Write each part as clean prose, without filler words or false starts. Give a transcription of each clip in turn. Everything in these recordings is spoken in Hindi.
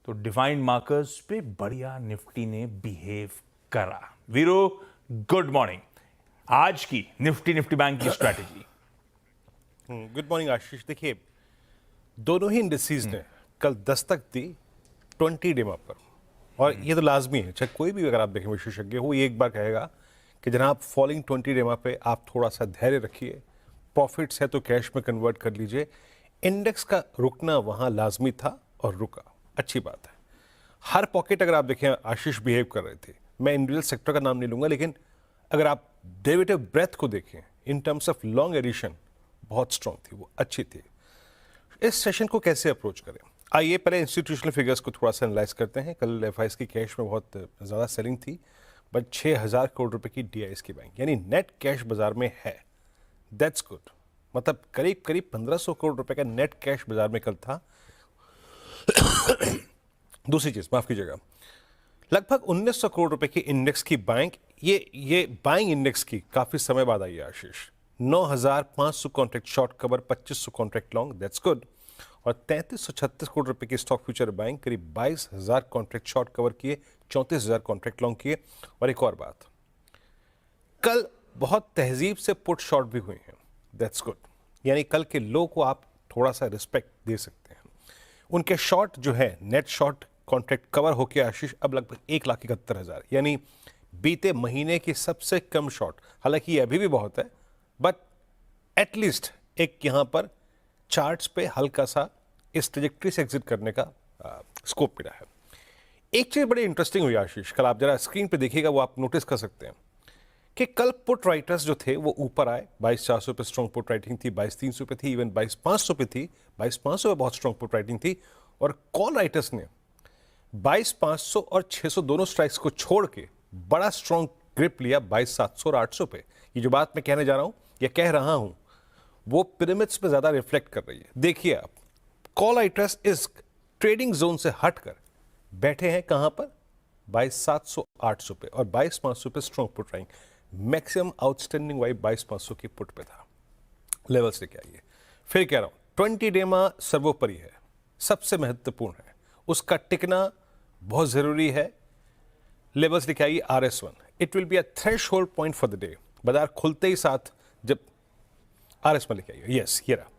तो डिफाइंड मार्कर्स पे बढ़िया निफ्टी ने बिहेव करा। वीरो, गुड मॉर्निंग। आज की निफ्टी बैंक की स्ट्रैटेजी। गुड मॉर्निंग आशीष। देखिए, दोनों ही इंडस्ट्रीज ने कल दस्तक दी 20 डेमा पर, और ये तो लाजमी है, चाहे कोई भी अगर आप देखें विशेषज्ञ हो, ये एक बार कहेगा कि जनाब फॉलिंग 20 डेमा पे आप थोड़ा सा धैर्य रखिए, प्रॉफिट्स है तो कैश में कन्वर्ट कर लीजिए। इंडेक्स का रुकना वहां लाजमी था और रुका, अच्छी बात है। हर पॉकेट अगर आप देखें आशीष बिहेव कर रहे थे। मैं इंडिविजुअल सेक्टर का नाम नहीं लूंगा, लेकिन अगर आप डेरिवेटिव ब्रेथ को देखें in terms of long addition बहुत स्ट्रांग थी, वो अच्छी थी। इस सेशन को कैसे अप्रोच करें, आइए पहले इंस्टीट्यूशनल फिगर्स को थोड़ा सा एनालाइज करते हैं। कल एफआईएस की कैश में बहुत ज़्यादा सेलिंग थी, बट 6000 करोड़ रुपए की डीआईएस की बैंक, यानी नेट कैश बाजार में है। That's good. मतलब करीब करीब 1500 करोड़ रुपए का नेट कैश बाजार में कल था। दूसरी चीज, माफ कीजिएगा, लगभग 1900 करोड़ रुपए की इंडेक्स की बैंक, ये बाइंग इंडेक्स की काफी समय बाद आई है आशीष। 9500 contract short cover, 2500 contract long, that's good. और 3336 करोड़ रुपए की स्टॉक फ्यूचर बैंक, करीब 22000 कॉन्ट्रैक्ट शॉर्ट कवर किए, 34000 कॉन्ट्रैक्ट लॉन्ग किए। और एक और बात, कल बहुत तहजीब से पुट शॉर्ट भी हुए हैं, दैट्स गुड। यानी कल के लो को आप थोड़ा सा रिस्पेक्ट दे सकते हैं। उनके शॉर्ट जो है, नेट शॉर्ट कॉन्ट्रैक्ट कवर होके आशीष अब लगभग 1,71,000, यानी बीते महीने की सबसे कम शॉर्ट। हालांकि ये अभी भी बहुत है, बट एटलीस्ट एक यहां पर चार्ट्स पे हल्का सा इस ट्रेजेक्ट्री से एग्जिट करने का स्कोप मिला है। एक चीज बड़ी इंटरेस्टिंग हुई आशीष, कल आप जरा स्क्रीन पे देखिएगा, वो आप नोटिस कर सकते हैं कि कल पुट राइटर्स जो थे वो ऊपर आए। 22,400 पे स्ट्रॉन्ग पुट राइटिंग थी, 22,300 पे थी, इवन 22,500 पे थी। 22,500 पे बहुत स्ट्रॉन्ग पुट राइटिंग थी। और कॉल राइटर्स ने 22,500 और 600 दोनों स्ट्राइक्स को छोड़ के बड़ा स्ट्रॉन्ग ग्रिप लिया 22,700 और 800 पे। ये जो बात मैं कहने जा रहा हूं या कह रहा हूं, वो पिरामिड्स पे ज्यादा रिफ्लेक्ट कर रही है। देखिए आप, कॉल राइटर्स इस ट्रेडिंग जोन से हटकर बैठे हैं कहां पर, 22,700 800 पे, और 22,500 पे strong put writing. Maximum outstanding vibe 22,500 की पुट पे था। लेवल्स लेके आइए। फिर कह रहा हूं, 20 डेमा सर्वोपरि है, सबसे महत्वपूर्ण है, उसका टिकना बहुत जरूरी है। लेवल्स लेके आइए। RS1, it will be a threshold point for the day. बाजार खुलते ही साथ जब RS1 लेके आइए, यस ये रहा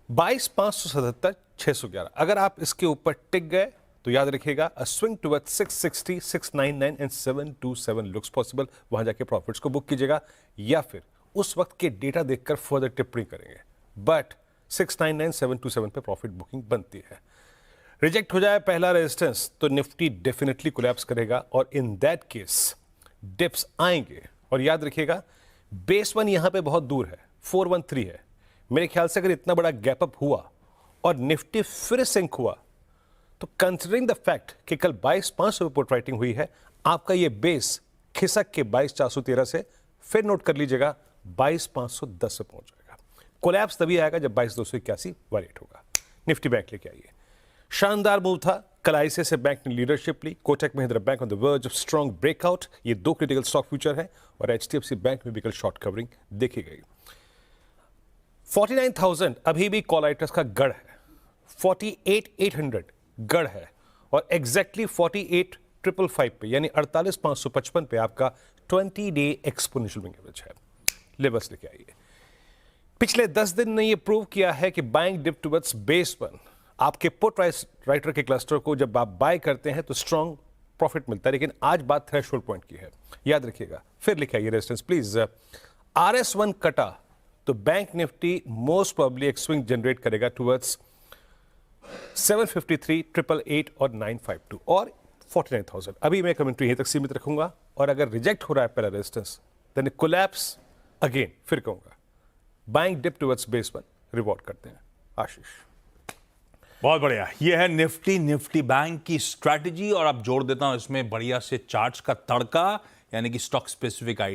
22,577 611। अगर आप इसके ऊपर टिक गए तो याद रखिएगा, अ swing towards 660 699 and 727 looks possible. वहां जाके प्रॉफिट्स को बुक कीजिएगा, या फिर उस वक्त के डेटा देखकर फर्दर टिप्पणी करेंगे। बट 699 727 पे प्रॉफिट बुकिंग बनती है। रिजेक्ट हो जाए पहला रेजिस्टेंस तो निफ्टी डेफिनेटली कोलैप्स करेगा, और इन दैट केस डिप्स आएंगे। और याद रखिएगा, बेस वन यहां पे बहुत दूर है, 413 है। मेरे ख्याल से अगर इतना बड़ा गैप अप हुआ और निफ्टी फिर सिंक हुआ, तो कंसिडरिंग द फैक्ट कि कल 22,500 पे पुट राइटिंग हुई है, आपका ये बेस खिसक के 22,413 से फिर नोट कर लीजिएगा 22,510 से पहुंच जाएगा। कोलैप्स तभी आएगा जब 22,281 वायलेट होगा। निफ्टी बैंक लेके आइए। शानदार मूव था कल। आईसीआईसीआई बैंक ने लीडरशिप ली, Kotak Mahindra bank on the verge of strong breakout. ये दो क्रिटिकल स्टॉक फ्यूचर है, और एचडीएफसी बैंक में भी कल शॉर्ट कवरिंग देखी गई। 49,000 अभी भी कॉल राइटर्स का गढ़ है, 48,800 गढ़ है, और एग्जैक्टली 48,555 पे, यानी 48,555 पे आपका 20 डे एक्सपोनेंशियल मूविंग एवरेज है। लेवल्स लेके आइए। पिछले 10 दिन ने यह प्रूव किया है कि buying dip towards base one, आपके पुट राइटर के क्लस्टर को जब आप बाय करते हैं तो स्ट्रॉन्ग प्रॉफिट मिलता है। लेकिन आज बात थ्रेशहोल्ड पॉइंट की है, याद रखिएगा। फिर लिखा ये रेजिस्टेंस प्लीज। RS1 कटा तो बैंक निफ्टी मोस्ट प्रोबेबली एक स्विंग जनरेट करेगा टुवर्ड्स 753 888 और 952 और 49,000। अभी मैं कमेंट्री यहीं तक सीमित रखूंगा, और अगर रिजेक्ट हो रहा है पहला रेजिस्टेंस, देन कोलैप्स अगेन। फिर कहूंगा buying dip towards base one, reward करते हैं आशीष। बहुत बढ़िया। ये है निफ्टी बैंक की स्ट्रैटेजी, और अब जोड़ देता हूं इसमें बढ़िया से चार्ट्स का तड़का, यानी कि स्टॉक स्पेसिफिक आइडिया।